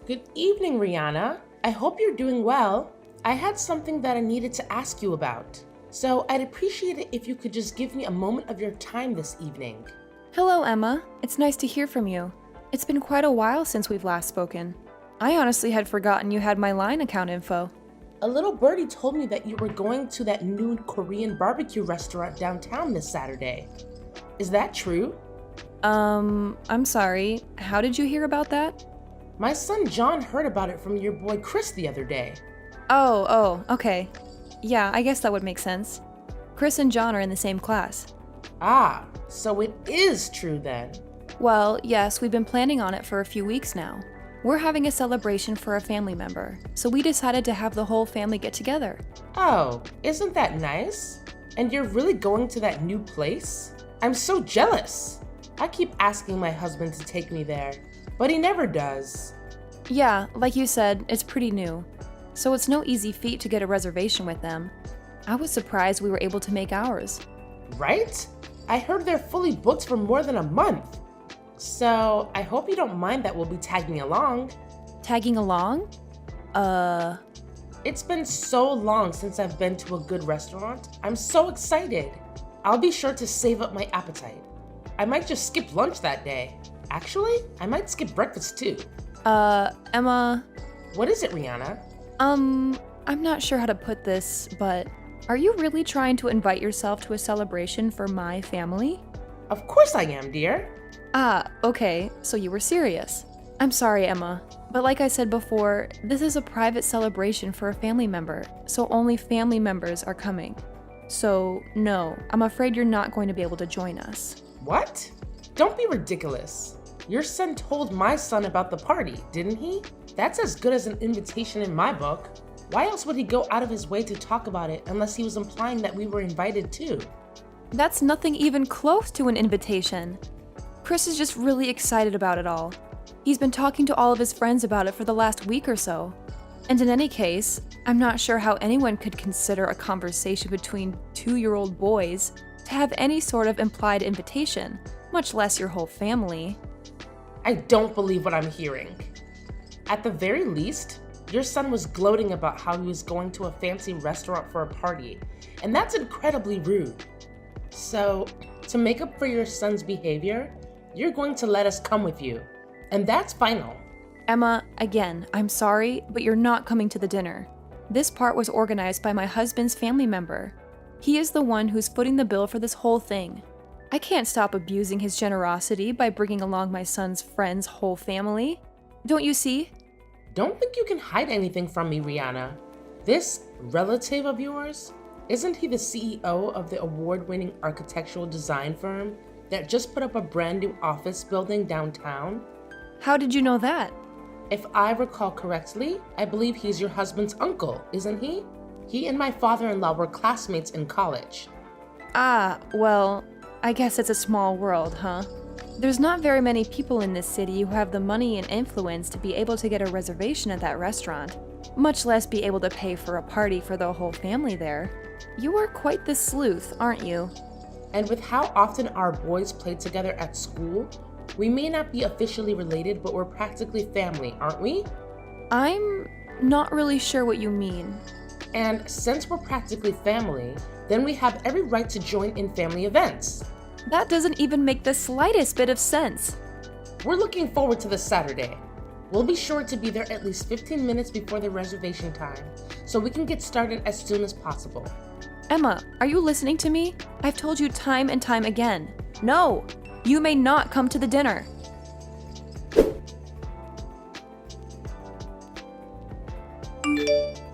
Good evening, Rihanna. I hope you're doing well. I had something that I needed to ask you about. So I'd appreciate it if you could just give me a moment of your time this evening. Hello, Emma. It's nice to hear from you. It's been quite a while since we've last spoken. I honestly had forgotten you had my line account info. A little birdie told me that you were going to that new Korean barbecue restaurant downtown this Saturday. Is that true? I'm sorry. How did you hear about that? My son John heard about it from your boy Chris the other day. Okay. Yeah, I guess that would make sense. Chris and John are in the same class. Ah, so it is true then. Well, yes, we've been planning on it for a few weeks now. We're having a celebration for a family member, so we decided to have the whole family get together. Oh, isn't that nice? And you're really going to that new place? I'm so jealous. I keep asking my husband to take me there, but he never does. Yeah, like you said, it's pretty new. So it's no easy feat to get a reservation with them. I was surprised we were able to make ours. Right? I heard they're fully booked for more than a month. So I hope you don't mind that we'll be tagging along. Tagging along? It's been so long since I've been to a good restaurant. I'm so excited. I'll be sure to save up my appetite. I might just skip lunch that day. Actually, I might skip breakfast too. Emma... What is it, Rihanna? I'm not sure how to put this, but are you really trying to invite yourself to a celebration for my family? Of course I am, dear. Ah, okay, so you were serious. I'm sorry, Emma, but like I said before, this is a private celebration for a family member, so only family members are coming. So, no, I'm afraid you're not going to be able to join us. What? Don't be ridiculous. Your son told my son about the party, didn't he? That's as good as an invitation in my book. Why else would he go out of his way to talk about it unless he was implying that we were invited too? That's nothing even close to an invitation. Chris is just really excited about it all. He's been talking to all of his friends about it for the last week or so. And in any case, I'm not sure how anyone could consider a conversation between 2-year-old boys to have any sort of implied invitation, much less your whole family. I don't believe what I'm hearing. At the very least, your son was gloating about how he was going to a fancy restaurant for a party, and that's incredibly rude. So, to make up for your son's behavior, you're going to let us come with you, and that's final. Emma, again, I'm sorry, but you're not coming to the dinner. This part was organized by my husband's family member. He is the one who's footing the bill for this whole thing. I can't stop abusing his generosity by bringing along my son's friend's whole family. Don't you see? Don't think you can hide anything from me, Rihanna. This relative of yours, isn't he the CEO of the award-winning architectural design firm that just put up a brand new office building downtown? How did you know that? If I recall correctly, I believe he's your husband's uncle, isn't he? He and my father-in-law were classmates in college. Ah, well, I guess it's a small world, huh? There's not very many people in this city who have the money and influence to be able to get a reservation at that restaurant, much less be able to pay for a party for the whole family there. You are quite the sleuth, aren't you? And with how often our boys play together at school, we may not be officially related, but we're practically family, aren't we? I'm not really sure what you mean. And since we're practically family, then we have every right to join in family events. That doesn't even make the slightest bit of sense. We're looking forward to this Saturday. We'll be sure to be there at least 15 minutes before the reservation time, so we can get started as soon as possible. Emma, are you listening to me? I've told you time and time again. No! You may not come to the dinner.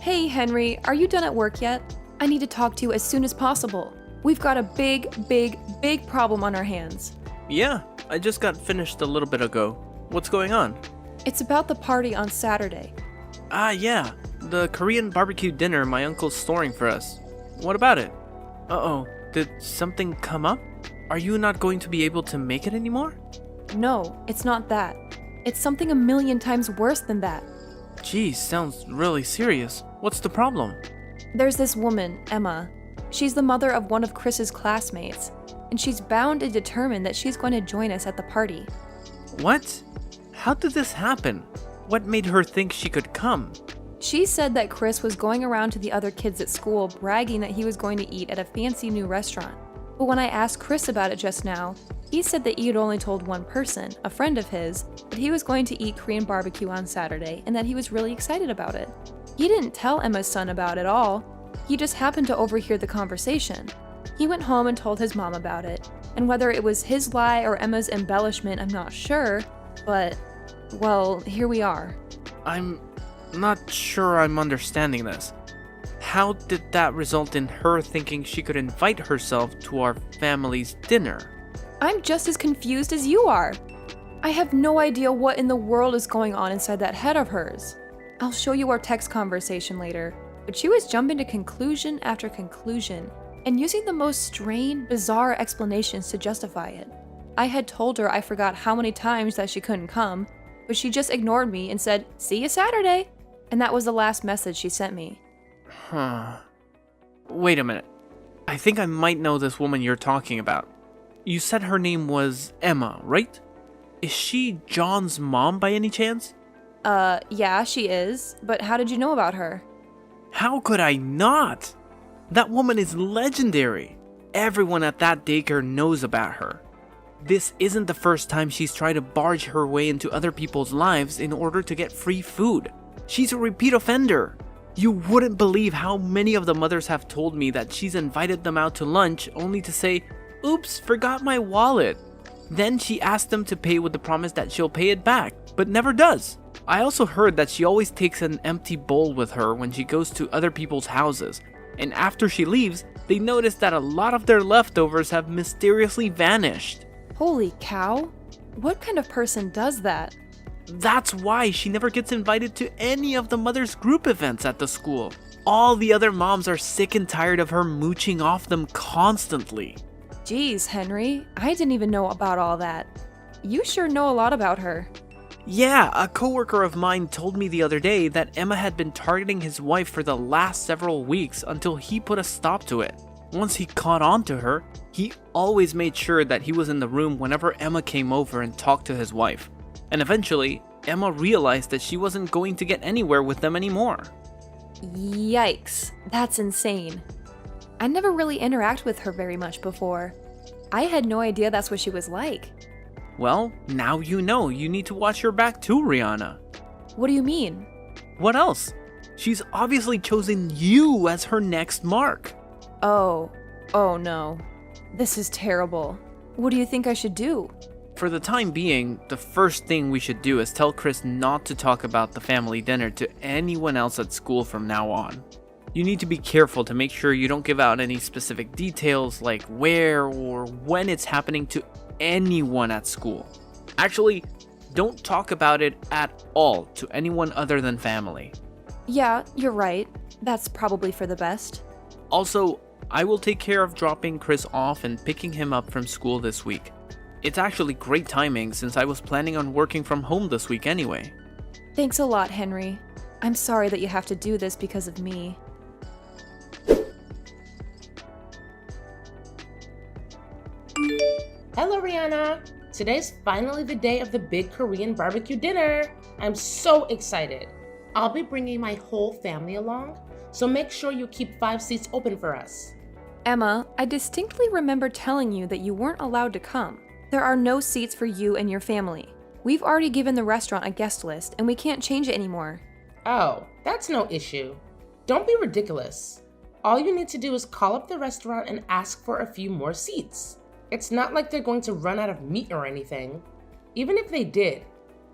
Hey, Henry, are you done at work yet? I need to talk to you as soon as possible. We've got a big problem on our hands. Yeah, I just got finished a little bit ago. What's going on? It's about the party on Saturday. Ah, yeah, the Korean barbecue dinner my uncle's storing for us. What about it? Uh-oh, did something come up? Are you not going to be able to make it anymore? No, it's not that. It's something a million times worse than that. Geez, sounds really serious. What's the problem? There's this woman, Emma. She's the mother of one of Chris's classmates, and she's bound and determined that she's going to join us at the party. What? How did this happen? What made her think she could come? She said that Chris was going around to the other kids at school bragging that he was going to eat at a fancy new restaurant. But when I asked Chris about it just now, he said that he had only told one person, a friend of his, that he was going to eat Korean barbecue on Saturday and that he was really excited about it. He didn't tell Emma's son about it all. He just happened to overhear the conversation. He went home and told his mom about it, and whether it was his lie or Emma's embellishment, I'm not sure, but, well, here we are. I'm not sure I'm understanding this. How did that result in her thinking she could invite herself to our family's dinner? I'm just as confused as you are. I have no idea what in the world is going on inside that head of hers. I'll show you our text conversation later, but she was jumping to conclusion after conclusion and using the most strained, bizarre explanations to justify it. I had told her I forgot how many times that she couldn't come, but she just ignored me and said, "See you Saturday," and that was the last message she sent me. Wait a minute. I think I might know this woman you're talking about. You said her name was Emma, right? Is she John's mom by any chance? Yeah, she is, but how did you know about her? How could I not? That woman is legendary. Everyone at that daycare knows about her. This isn't the first time she's tried to barge her way into other people's lives in order to get free food. She's a repeat offender. You wouldn't believe how many of the mothers have told me that she's invited them out to lunch only to say, "Oops, forgot my wallet." Then she asks them to pay with the promise that she'll pay it back, but never does. I also heard that she always takes an empty bowl with her when she goes to other people's houses, and after she leaves, they notice that a lot of their leftovers have mysteriously vanished. Holy cow. What kind of person does that? That's why she never gets invited to any of the mother's group events at the school. All the other moms are sick and tired of her mooching off them constantly. Geez, Henry, I didn't even know about all that. You sure know a lot about her. Yeah, a coworker of mine told me the other day that Emma had been targeting his wife for the last several weeks until he put a stop to it. Once he caught on to her, he always made sure that he was in the room whenever Emma came over and talked to his wife. And eventually, Emma realized that she wasn't going to get anywhere with them anymore. Yikes, that's insane. I never really interacted with her very much before. I had no idea that's what she was like. Well, now you know. You need to watch your back too, Rihanna. What do you mean? What else? She's obviously chosen you as her next mark. Oh no. This is terrible. What do you think I should do? For the time being, the first thing we should do is tell Chris not to talk about the family dinner to anyone else at school from now on. You need to be careful to make sure you don't give out any specific details like where or when it's happening to anyone at school. Actually, don't talk about it at all to anyone other than family. Yeah, you're right. That's probably for the best. Also, I will take care of dropping Chris off and picking him up from school this week. It's actually great timing since I was planning on working from home this week anyway. Thanks a lot, Henry. I'm sorry that you have to do this because of me. Hello, Rihanna. Today's finally the day of the big Korean barbecue dinner. I'm so excited. I'll be bringing my whole family along, so make sure you keep 5 seats open for us. Emma, I distinctly remember telling you that you weren't allowed to come. There are no seats for you and your family. We've already given the restaurant a guest list, and we can't change it anymore. Oh, that's no issue. Don't be ridiculous. All you need to do is call up the restaurant and ask for a few more seats. It's not like they're going to run out of meat or anything. Even if they did,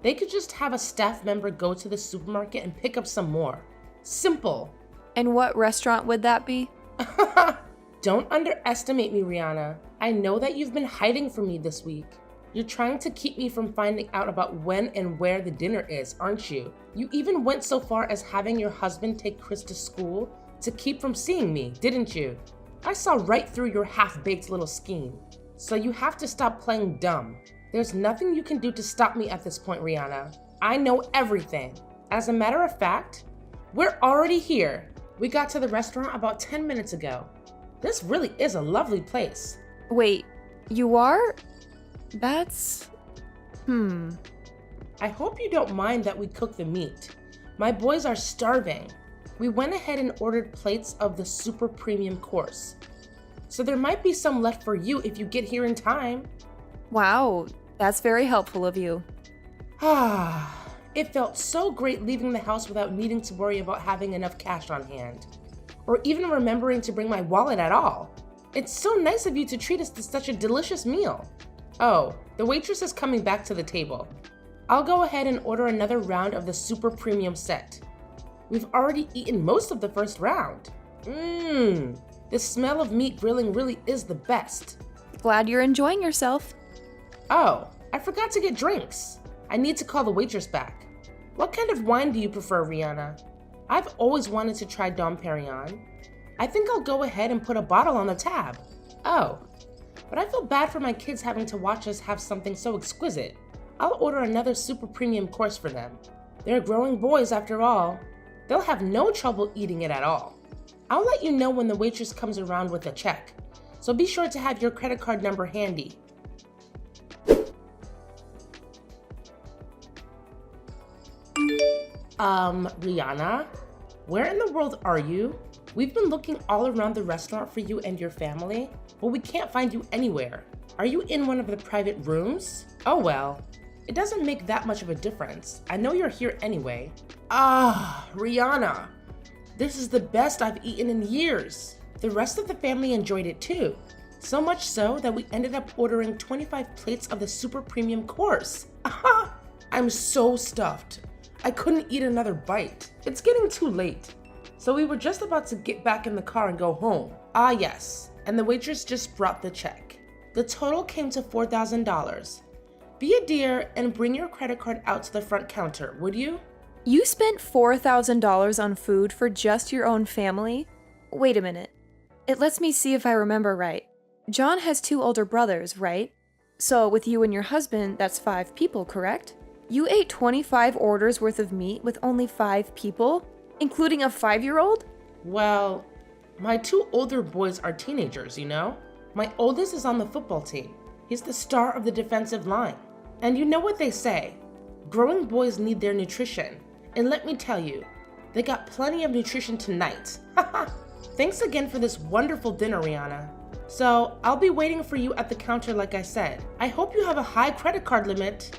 they could just have a staff member go to the supermarket and pick up some more. Simple. And what restaurant would that be? Don't underestimate me, Rihanna. I know that you've been hiding from me this week. You're trying to keep me from finding out about when and where the dinner is, aren't you? You even went so far as having your husband take Chris to school to keep from seeing me, didn't you? I saw right through your half-baked little scheme. So you have to stop playing dumb. There's nothing you can do to stop me at this point, Rihanna. I know everything. As a matter of fact, we're already here. We got to the restaurant about 10 minutes ago. This really is a lovely place. Wait, you are? That's... I hope you don't mind that we cook the meat. My boys are starving. We went ahead and ordered plates of the super premium course. So there might be some left for you if you get here in time. Wow, that's very helpful of you. It felt so great leaving the house without needing to worry about having enough cash on hand, or even remembering to bring my wallet at all. It's so nice of you to treat us to such a delicious meal. Oh, the waitress is coming back to the table. I'll go ahead and order another round of the super premium set. We've already eaten most of the first round. The smell of meat grilling really is the best. Glad you're enjoying yourself. Oh, I forgot to get drinks. I need to call the waitress back. What kind of wine do you prefer, Rihanna? I've always wanted to try Dom Perignon. I think I'll go ahead and put a bottle on the tab. Oh, but I feel bad for my kids having to watch us have something so exquisite. I'll order another super premium course for them. They're growing boys after all. They'll have no trouble eating it at all. I'll let you know when the waitress comes around with a check, so be sure to have your credit card number handy. Rihanna, where in the world are you? We've been looking all around the restaurant for you and your family, but we can't find you anywhere. Are you in one of the private rooms? Oh well, it doesn't make that much of a difference. I know you're here anyway. Rihanna, this is the best I've eaten in years. The rest of the family enjoyed it too. So much so that we ended up ordering 25 plates of the super premium course. I'm so stuffed. I couldn't eat another bite. It's getting too late. So we were just about to get back in the car and go home. Ah yes, and the waitress just brought the check. The total came to $4,000. Be a dear and bring your credit card out to the front counter, would you? You spent $4,000 on food for just your own family? Wait a minute. It lets me see if I remember right. John has 2 older brothers, right? So with you and your husband, that's 5 people, correct? You ate 25 orders worth of meat with only 5 people, including a 5-year-old? Well, my 2 older boys are teenagers, you know? My oldest is on the football team. He's the star of the defensive line. And you know what they say, growing boys need their nutrition. And let me tell you, they got plenty of nutrition tonight. Thanks again for this wonderful dinner, Rihanna. So I'll be waiting for you at the counter like I said. I hope you have a high credit card limit.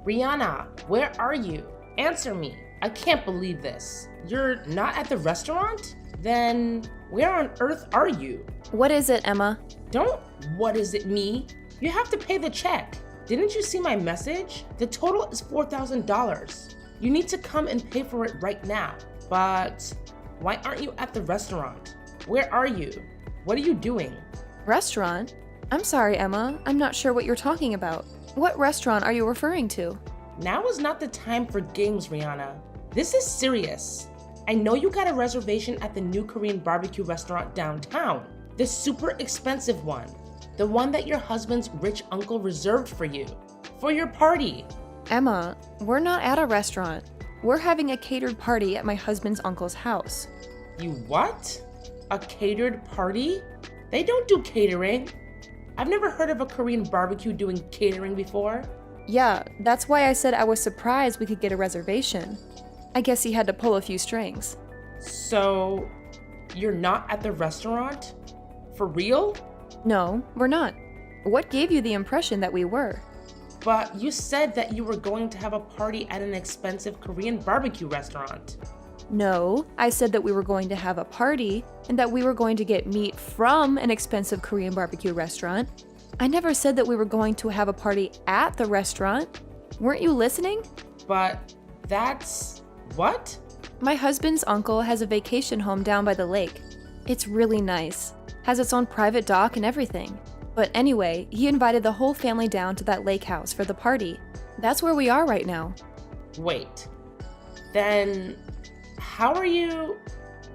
Rihanna, where are you? Answer me. I can't believe this. You're not at the restaurant? Then where on earth are you? What is it, Emma? Don't what is it me? You have to pay the check. Didn't you see my message? The total is $4,000. You need to come and pay for it right now. But why aren't you at the restaurant? Where are you? What are you doing? Restaurant? I'm sorry, Emma. I'm not sure what you're talking about. What restaurant are you referring to? Now is not the time for games, Rihanna. This is serious. I know you got a reservation at the new Korean barbecue restaurant downtown. The super expensive one. The one that your husband's rich uncle reserved for you. For your party. Emma, we're not at a restaurant. We're having a catered party at my husband's uncle's house. You what? A catered party? They don't do catering. I've never heard of a Korean barbecue doing catering before. Yeah, that's why I said I was surprised we could get a reservation. I guess he had to pull a few strings. So, you're not at the restaurant? For real? No, we're not. What gave you the impression that we were? But you said that you were going to have a party at an expensive Korean barbecue restaurant. No, I said that we were going to have a party and that we were going to get meat from an expensive Korean barbecue restaurant. I never said that we were going to have a party at the restaurant. Weren't you listening? But that's... what? My husband's uncle has a vacation home down by the lake. It's really nice, has its own private dock and everything. But anyway, he invited the whole family down to that lake house for the party. That's where we are right now. Wait, then how are you...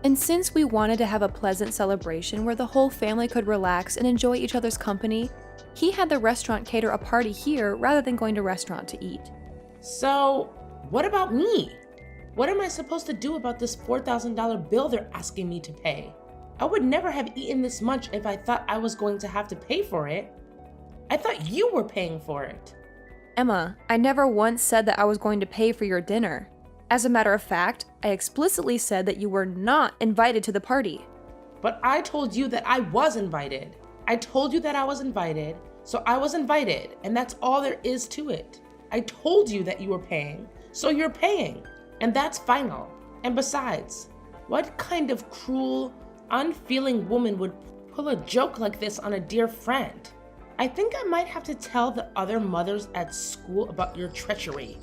And since we wanted to have a pleasant celebration where the whole family could relax and enjoy each other's company, he had the restaurant cater a party here rather than going to a restaurant to eat. So, what about me? What am I supposed to do about this $4,000 bill they're asking me to pay? I would never have eaten this much if I thought I was going to have to pay for it. I thought you were paying for it. Emma, I never once said that I was going to pay for your dinner. As a matter of fact, I explicitly said that you were not invited to the party. But I told you that I was invited. I told you that I was invited, so I was invited, and that's all there is to it. I told you that you were paying, so you're paying, and that's final. And besides, what kind of cruel, unfeeling woman would pull a joke like this on a dear friend? I think I might have to tell the other mothers at school about your treachery.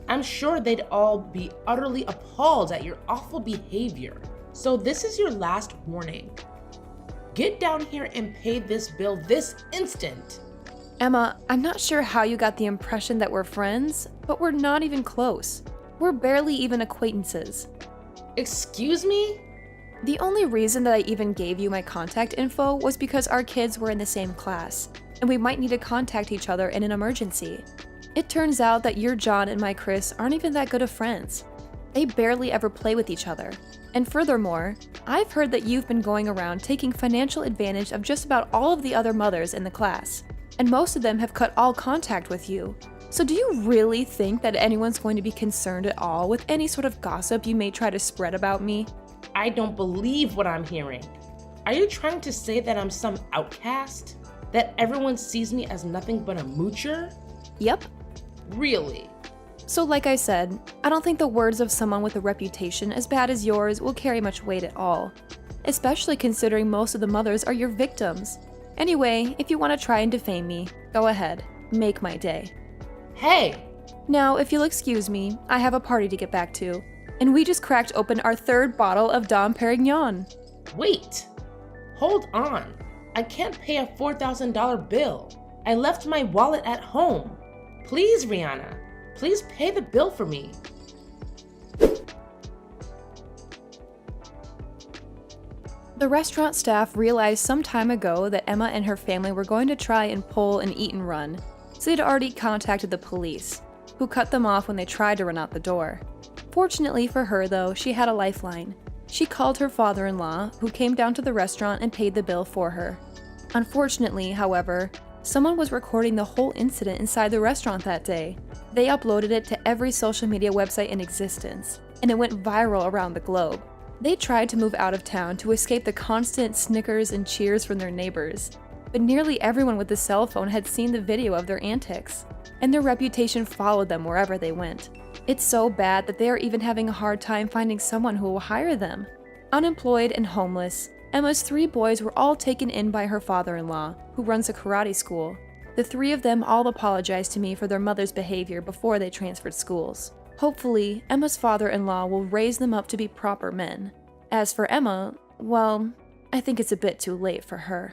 I'm sure they'd all be utterly appalled at your awful behavior. So this is your last warning. Get down here and pay this bill this instant. Emma, I'm not sure how you got the impression that we're friends, but we're not even close. We're barely even acquaintances. Excuse me? The only reason that I even gave you my contact info was because our kids were in the same class, and we might need to contact each other in an emergency. It turns out that your John and my Chris aren't even that good of friends. They barely ever play with each other. And furthermore, I've heard that you've been going around taking financial advantage of just about all of the other mothers in the class, and most of them have cut all contact with you. So do you really think that anyone's going to be concerned at all with any sort of gossip you may try to spread about me? I don't believe what I'm hearing. Are you trying to say that I'm some outcast? That everyone sees me as nothing but a moocher? Yep. Really? So like I said, I don't think the words of someone with a reputation as bad as yours will carry much weight at all, especially considering most of the mothers are your victims. Anyway, if you want to try and defame me, go ahead, make my day. Hey! Now, if you'll excuse me, I have a party to get back to, and we just cracked open our third bottle of Dom Perignon. Wait! Hold on. I can't pay a $4,000 bill. I left my wallet at home. Please, Rihanna, please pay the bill for me. The restaurant staff realized some time ago that Emma and her family were going to try and pull an eat and run, so they'd already contacted the police, who cut them off when they tried to run out the door. Fortunately for her, though, she had a lifeline. She called her father-in-law, who came down to the restaurant and paid the bill for her. Unfortunately, however, someone was recording the whole incident inside the restaurant that day. They uploaded it to every social media website in existence, and it went viral around the globe. They tried to move out of town to escape the constant snickers and cheers from their neighbors, but nearly everyone with a cell phone had seen the video of their antics, and their reputation followed them wherever they went. It's so bad that they are even having a hard time finding someone who will hire them. Unemployed and homeless, Emma's 3 boys were all taken in by her father-in-law, who runs a karate school. The 3 of them all apologized to me for their mother's behavior before they transferred schools. Hopefully, Emma's father-in-law will raise them up to be proper men. As for Emma, well, I think it's a bit too late for her.